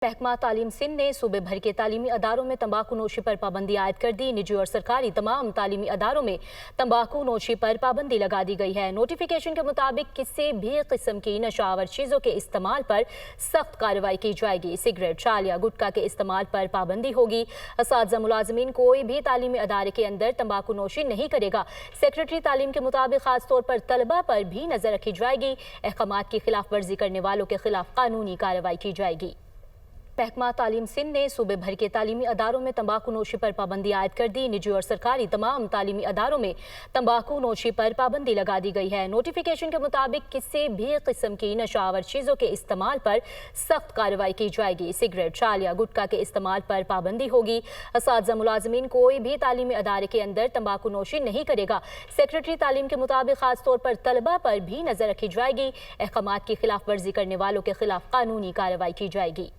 महकमा तालीम सिंध ने सूबे भर के तालीमी अदारों में तंबाकू नोशी पर पाबंदी आयद कर दी। निजी और सरकारी तमाम तालीमी अदारों में तंबाकू नोशी पर पाबंदी लगा दी गई है। नोटिफिकेशन के मुताबिक किसी भी किस्म की नशावर चीज़ों के इस्तेमाल पर सख्त कार्रवाई की जाएगी। सिगरेट, चाल या गुटखा के इस्तेमाल पर पाबंदी होगी। असातिज़ा मुलाजमीन कोई भी तालीमी अदारे के अंदर तंबाकू नोशी नहीं करेगा। सेक्रेटरी तालीम के मुताबिक खास तौर पर तलबा पर भी नजर रखी जाएगी। अहकामात की खिलाफ वर्जी करने वालों के खिलाफ कानूनी कार्रवाई की जाएगी। महकमा तालीम सिंध ने सूबे भर के तालीमी अदारों में तंबाकू नोशी पर पाबंदी आयद कर दी। निजी और सरकारी तमाम तालीमी अदारों में तंबाकू नोशी पर पाबंदी लगा दी गई है। नोटिफिकेशन के मुताबिक किसी भी किस्म की नशावर चीज़ों के इस्तेमाल पर सख्त कार्रवाई की जाएगी। सिगरेट, चाल या गुटखा के इस्तेमाल पर पाबंदी होगी। असातिज़ा मुलाजमीन कोई भी तालीमी अदारे के अंदर तंबाकू नोशी नहीं करेगा। सेक्रेटरी तालीम के मुताबिक खास तौर पर तलबा पर भी नजर रखी जाएगी। अहकामात की खिलाफ वर्जी करने वालों के खिलाफ कानूनी कार्रवाई की जाएगी।